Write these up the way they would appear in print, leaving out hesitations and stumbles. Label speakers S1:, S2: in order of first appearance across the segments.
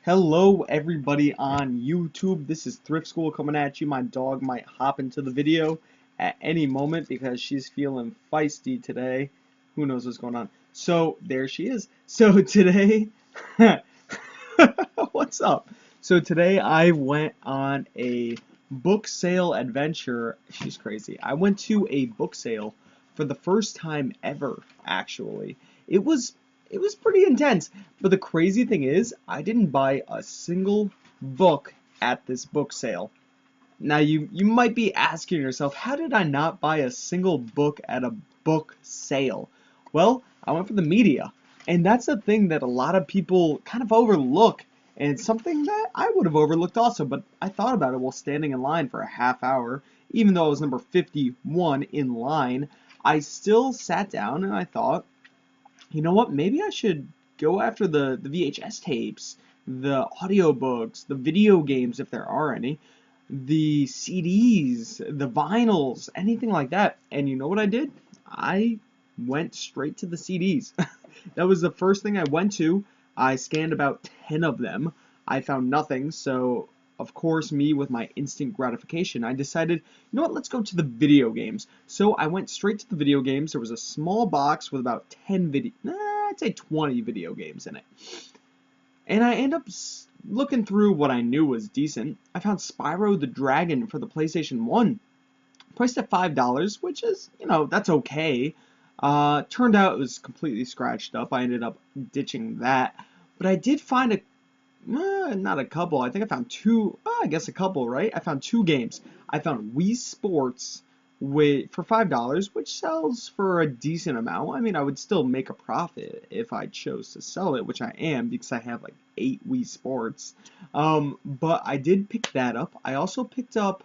S1: Hello everybody on YouTube. This is Thrift School coming at you. My dog might hop into the video at any moment because she's feeling feisty today. Who knows what's going on? So there she is. So today, what's up? So today I went on a book sale adventure. She's crazy. I went to a book sale for the first time ever, actually. It was it was pretty intense. But the crazy thing is, I didn't buy a single book at this book sale. Now you might be asking yourself, how did I not buy a single book at a book sale? Well, I went for the media. And that's the thing that a lot of people kind of overlook. And it's something that I would have overlooked also, but I thought about it while standing in line for a half hour. Even though I was number 51 in line, I still sat down and I thought, you know what, maybe I should go after the VHS tapes, the audiobooks, the video games if there are any, the CDs, the vinyls, anything like that. And you know what I did? I went straight to the CDs. That was the first thing I went to. I scanned about 10 of them. I found nothing, so of course, me with my instant gratification, I decided, you know what, let's go to the video games. So I went straight to the video games. There was a small box with about 10 I'd say 20 video games in it. And I end up looking through what I knew was decent. I found Spyro the Dragon for the PlayStation 1, priced at $5, which is, that's okay. Turned out it was completely scratched up. I ended up ditching that. But I did find not a couple. I think I found two. I guess a couple, right? I found two games. I found Wii Sports for $5, which sells for a decent amount. I mean, I would still make a profit if I chose to sell it, which I am because I have like 8 Wii Sports. But I did pick that up. I also picked up,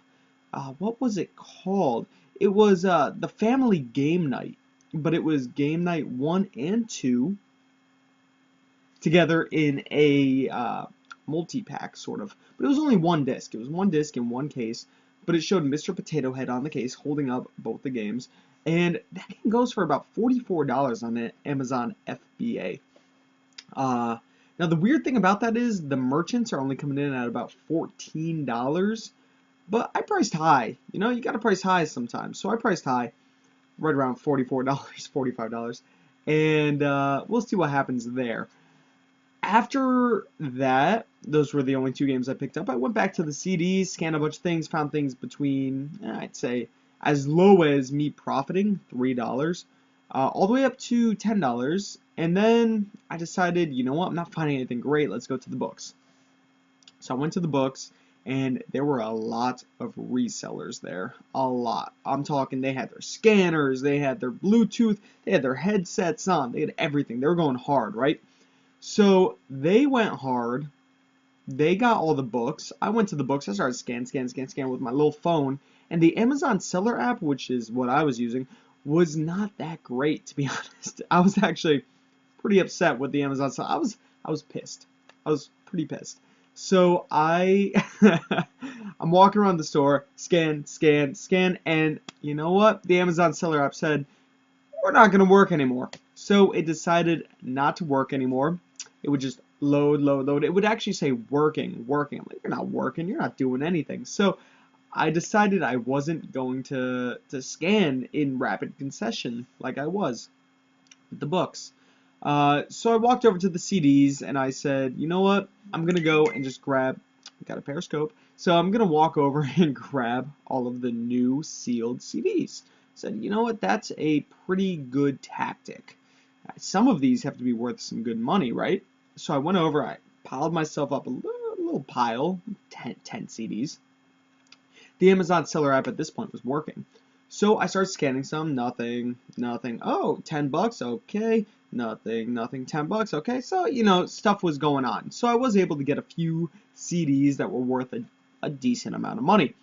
S1: what was it called? It was the Family Game Night, but it was Game Night 1 and 2 together in a multi-pack, sort of. But it was only one disc. It was one disc in one case, but it showed Mr. Potato Head on the case holding up both the games. And that game goes for about $44 on the Amazon FBA. Now, the weird thing about that is the merchants are only coming in at about $14, but I priced high. You know, you got to price high sometimes. So I priced high, right around $44, $45, and we'll see what happens there. After that, those were the only two games I picked up. I went back to the CDs, scanned a bunch of things, found things between, I'd say, as low as me profiting, $3, all the way up to $10. And then I decided, you know what, I'm not finding anything great. Let's go to the books. So I went to the books, and there were a lot of resellers there. A lot. I'm talking, they had their scanners, they had their Bluetooth, they had their headsets on, they had everything. They were going hard, right? So they went hard. They got all the books. I went to the books. I started scan with my little phone. And the Amazon Seller app, which is what I was using, was not that great, to be honest. I was actually pretty upset with the Amazon Seller. I was pissed. I was pretty pissed. So I'm walking around the store, scan, and you know what? The Amazon Seller app said, we're not going to work anymore. So it decided not to work anymore. It would just load. It would actually say working. I'm like, you're not working. You're not doing anything. So I decided I wasn't going to scan in rapid concession like I was with the books. So I walked over to the CDs and I said, you know what? I'm going to go and just grab, got a Periscope. So I'm going to walk over and grab all of the new sealed CDs. Said, you know what? That's a pretty good tactic. Some of these have to be worth some good money, right? So I went over, I piled myself up a little pile, 10 CDs. The Amazon Seller app at this point was working. So I started scanning some, nothing. Oh, $10, okay. Nothing, $10, okay. So, stuff was going on. So I was able to get a few CDs that were worth a decent amount of money.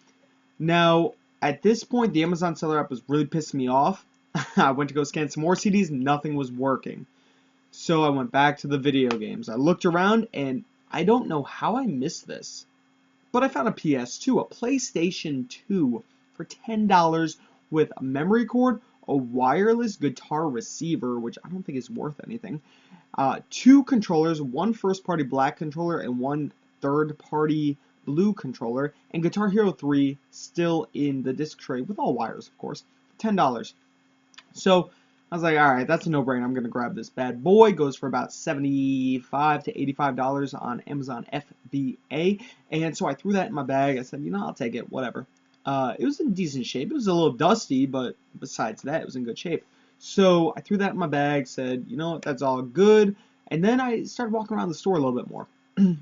S1: Now, at this point, the Amazon Seller app was really pissing me off. I went to go scan some more CDs, nothing was working. So I went back to the video games. I looked around, and I don't know how I missed this, but I found a PS2, a PlayStation 2, for $10 with a memory card, a wireless guitar receiver, which I don't think is worth anything, 2 controllers, one first-party black controller and one third-party blue controller, and Guitar Hero 3 still in the disc tray with all wires, of course. $10. So I was like, all right, that's a no-brainer. I'm gonna grab this bad boy. Goes for about $75 to $85 on Amazon FBA, and so I threw that in my bag. I said, I'll take it, whatever. It was in decent shape. It was a little dusty, but besides that, it was in good shape. So I threw that in my bag. Said, what, that's all good. And then I started walking around the store a little bit more.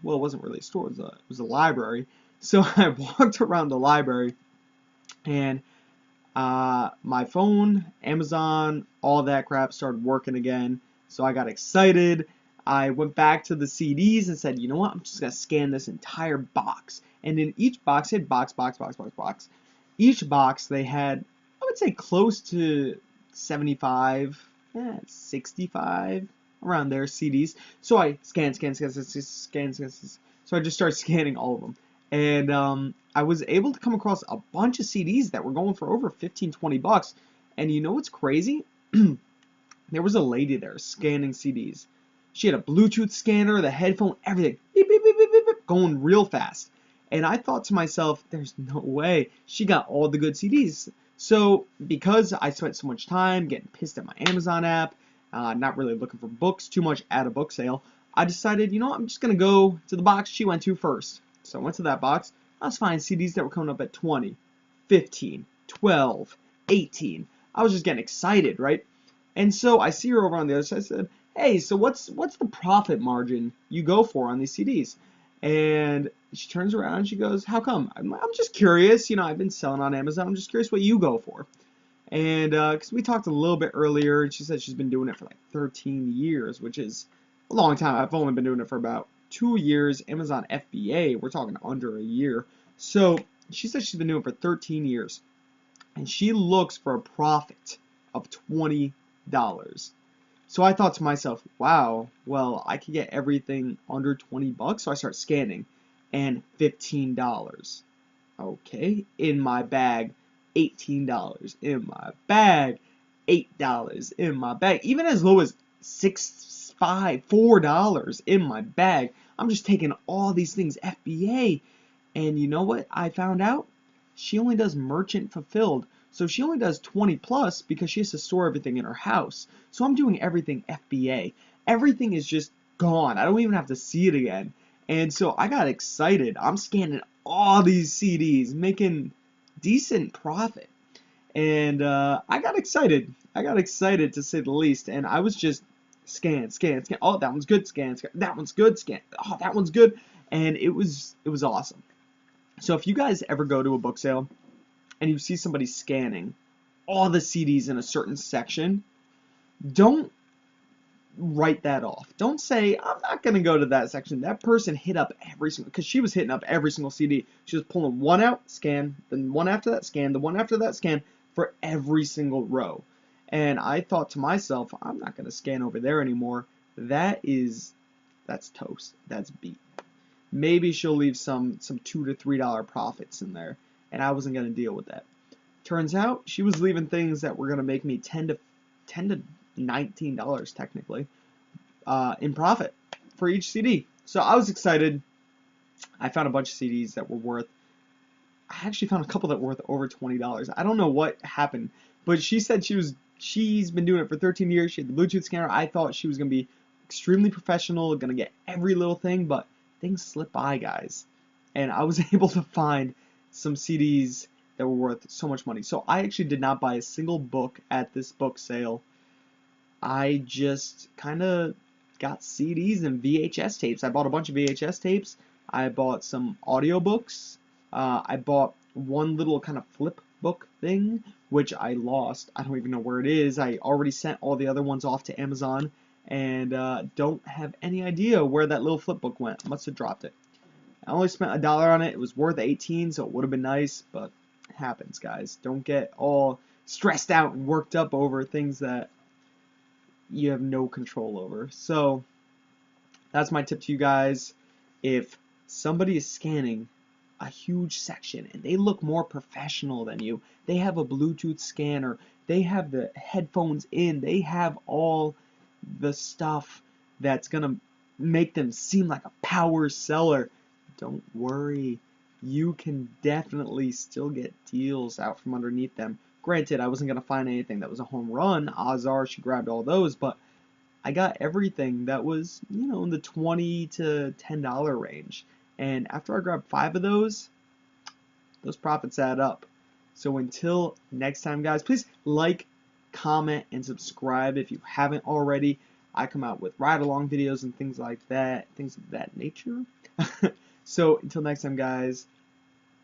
S1: Well, it wasn't really a store. It was a library. So I walked around the library, and my phone, Amazon, all that crap started working again. So I got excited. I went back to the CDs and said, you know what? I'm just going to scan this entire box. And in each box, it had box. Each box, they had, I would say, close to 75, 65, around there, CDs. So I scan. So I just started scanning all of them. And I was able to come across a bunch of CDs that were going for over 15, 20 bucks. And you know what's crazy? There was a lady there scanning CDs. She had a Bluetooth scanner, the headphone, everything. Beep, beep, beep, beep, beep, beep, going real fast. And I thought to myself, there's no way she got all the good CDs. So because I spent so much time getting pissed at my Amazon app, not really looking for books too much at a book sale, I decided, I'm just going to go to the box she went to first. So I went to that box. I was finding CDs that were coming up at 20, 15, 12, 18. I was just getting excited, right? And so I see her over on the other side. I said, hey, so what's the profit margin you go for on these CDs? And she turns around and she goes, how come? I'm just curious. I've been selling on Amazon. I'm just curious what you go for. And because we talked a little bit earlier, and she said she's been doing it for like 13 years, which is a long time. I've only been doing it for about 2 years. Amazon FBA, we're talking under a year. So she said she's been doing it for 13 years. And she looks for a profit of $20. So I thought to myself, wow, well, I could get everything under 20 bucks. So I start scanning, and $15. Okay, in my bag, $18. In my bag, $8. In my bag, even as low as $6, $5, $4 in my bag. I'm just taking all these things FBA. And you know what I found out? She only does merchant fulfilled. So she only does 20 plus because she has to store everything in her house. So I'm doing everything FBA. Everything is just gone. I don't even have to see it again. And so I got excited. I'm scanning all these CDs, making decent profit. And I got excited. I got excited to say the least. And I was just scan. Oh, that one's good. Scan. That one's good. Scan. Oh, that one's good. And it was awesome. So if you guys ever go to a book sale and you see somebody scanning all the CDs in a certain section, don't write that off. Don't say, I'm not going to go to that section. That person hit up every single, because she was hitting up every single CD. She was pulling one out, scan, then one after that, scan, the one after that, scan, for every single row. And I thought to myself, I'm not going to scan over there anymore. That's toast. That's beat. Maybe she'll leave some $2 to $3 profits in there, and I wasn't going to deal with that. Turns out she was leaving things that were going to make me $10 to $19 technically in profit for each CD. So I was excited. I found a bunch of CDs that were worth, I actually found a couple that were worth over $20. I don't know what happened, but she said she's been doing it for 13 years. She had the Bluetooth scanner. I thought she was going to be extremely professional, going to get every little thing, but things slip by, guys. And I was able to find some CDs that were worth so much money. So I actually did not buy a single book at this book sale. I just kind of got CDs and VHS tapes. I bought a bunch of VHS tapes. I bought some audiobooks. I bought one little kind of flip book thing, which I lost. I don't even know where it is. I already sent all the other ones off to Amazon, and don't have any idea where that little flip book went. I must have dropped it. I only spent $1 on it. It was worth 18, so it would have been nice, but it happens, guys. Don't get all stressed out and worked up over things that you have no control over. So that's my tip to you guys. If somebody is scanning a huge section and they look more professional than you, they have a Bluetooth scanner, they have the headphones in, they have all the stuff that's gonna make them seem like a power seller. Don't worry, you can definitely still get deals out from underneath them. Granted, I wasn't gonna find anything that was a home run. Odds are she grabbed all those, but I got everything that was, in the $20 to $10 range. And after I grabbed 5 of those profits add up. So until next time, guys, please like, comment, and subscribe if you haven't already. I come out with ride-along videos and things like that, things of that nature. So until next time, guys,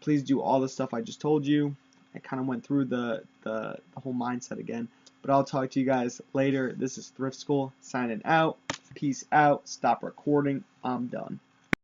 S1: please do all the stuff I just told you. I kind of went through the whole mindset again. But I'll talk to you guys later. This is Thrift School signing out. Peace out. Stop recording. I'm done.